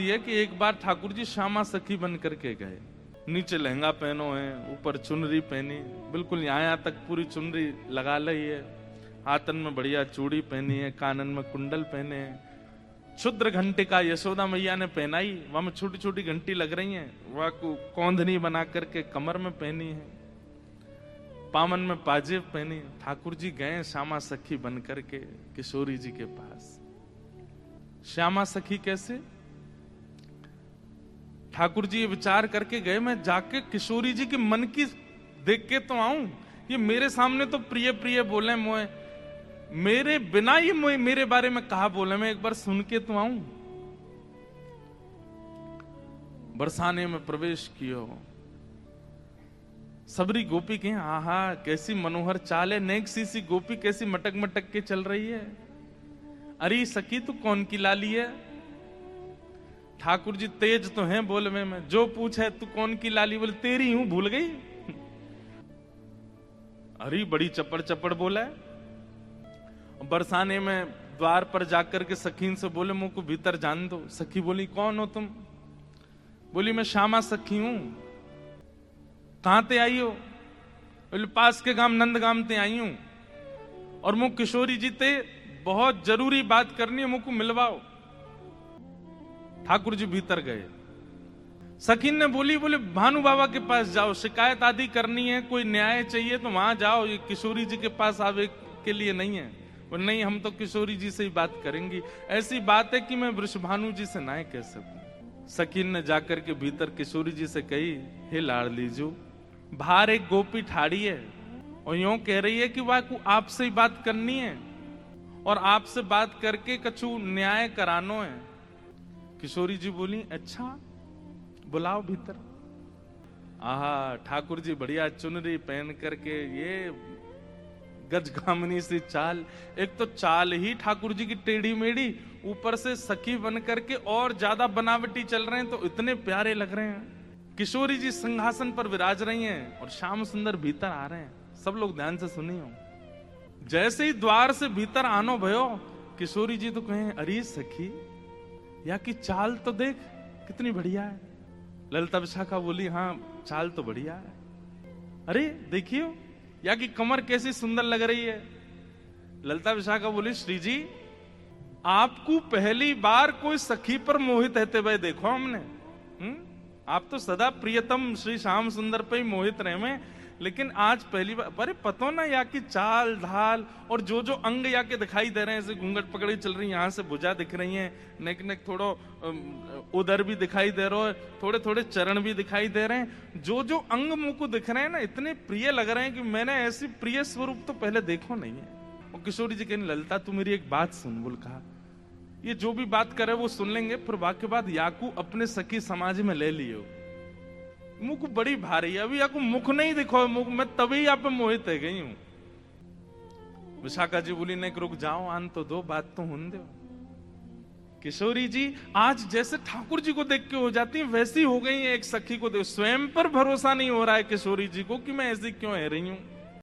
है कि एक बार ठाकुर जी श्यामा सखी बन करके गए। नीचे लहंगा पहनो है, ऊपर चुनरी पहनी, बिल्कुल यहाँ तक पूरी चुनरी लगा ली है, हाथन में बढ़िया चूड़ी पहनी है, कानन में कुंडल पहने हैं, क्षुद्र घंटे का यशोदा मैया ने पहनाई, वहां में छोटी छोटी घंटी लग रही हैं, वह कौंधनी बना करके कमर में पहनी है, पामन में पाजेब पहनी। ठाकुर जी गए श्यामा सखी बन करके किशोरी जी के पास। श्यामा सखी कैसे? ठाकुर जी ये विचार करके गए, मैं जाके किशोरी जी के मन की देख के तो आऊं, ये मेरे सामने तो प्रिय प्रिय बोले मोए, मेरे बिना ही मोए मेरे बारे में कहा बोले, मैं एक बार सुन के तो आऊं। बरसाने में प्रवेश कियो, सबरी गोपी के आहा कैसी मनोहर चाल है, नेक सी गोपी कैसी मटक मटक के चल रही है। अरे सखी तू कौन की लाली है? ठाकुर जी तेज तो हैं बोलवे में, जो पूछे तू कौन की लाली, बोले तेरी हूं, भूल गई। अरे बड़ी चपड़ चपड़ बोला है। बरसाने में द्वार पर जाकर के सखीन से बोले मुंह को भीतर जान दो। सखी बोली कौन हो तुम? बोली मैं श्यामा सखी हूं। कहां ते आई हो? बोले पास के गांव नंदगाम ते आई हूं, और मुंह किशोरी जी ते बहुत जरूरी बात करनी है, मुंह को मिलवाओ। ठाकुर जी भीतर गए। सखीन ने बोली भानु बाबा के पास जाओ, शिकायत आदि करनी है, कोई न्याय चाहिए तो वहां जाओ, ये किशोरी जी के पास आवे के लिए नहीं है। बोले नहीं, हम तो किशोरी जी से ही बात करेंगी, ऐसी बात है कि मैं वृषभानु जी से ना कह सकूं। सखीन ने जाकर के भीतर किशोरी जी से कही, हे लाड़ लीजो, बाहर एक गोपी ठाड़ी है और यूं कह रही है कि वह को आपसे ही बात करनी है और आपसे बात करके कछु न्याय करानो है। किशोरी जी बोली अच्छा बुलाओ भीतर। आहा ठाकुर जी बढ़िया चुनरी पहन करके, ये गजगामिनी सी चाल, एक तो चाल ही ठाकुर जी की टेढ़ी मेढ़ी, ऊपर से सखी बन करके और ज्यादा बनावटी चल रहे हैं, तो इतने प्यारे लग रहे हैं। किशोरी जी सिंहासन पर विराज रही हैं और श्याम सुंदर भीतर आ रहे हैं। सब लोग ध्यान से सुनियो। जैसे ही द्वार से भीतर आनो भयो, किशोरी जी तो कहें अरे सखी या की चाल तो देख कितनी बढ़िया है। ललिता विशाखा बोली हाँ चाल तो बढ़िया है। अरे देखियो या की कमर कैसी सुंदर लग रही है। ललिता विशाखा बोली श्री जी आपको पहली बार कोई सखी पर मोहित रहते हुए देखो हमने। आप तो सदा प्रियतम श्री श्याम सुंदर पे ही मोहित रहे में, लेकिन आज पहली बार। अरे पतो ना या की चाल ढाल और जो जो अंग या के दिखाई दे रहे हैं, ऐसे घूंघट पकड़ी चल रही है, यहाँ से भुजा दिख रही है, नेक नेक थोड़ो उदर भी दिखाई दे रहा है, थोड़े थोड़े चरण भी दिखाई दे रहे हैं, जो जो अंग मुंह को दिख रहे हैं ना इतने प्रिय लग रहे हैं कि मैंने ऐसी प्रिय स्वरूप तो पहले देखो नहीं है। और किशोरी जी कहने ललिता तू मेरी एक बात सुन। बोल कहा ये जो भी बात करे वो सुन लेंगे, फिर वाक्य बाद याकू अपने सखी समाज में ले लियो। मुख बड़ी भारी है, अभी याकू मुख नहीं दिखो, मुख मैं तभी यहाँ पे मोहित है गई हूं। विशाखा जी बोली नहीं रुक जाओ, आन तो दो, बात तो हुन दो। किशोरी जी आज जैसे ठाकुर जी को देख के हो जाती है वैसी हो गई है एक सखी को देख। स्वयं पर भरोसा नहीं हो रहा है किशोरी जी को कि मैं ऐसी क्यों है रही हूं।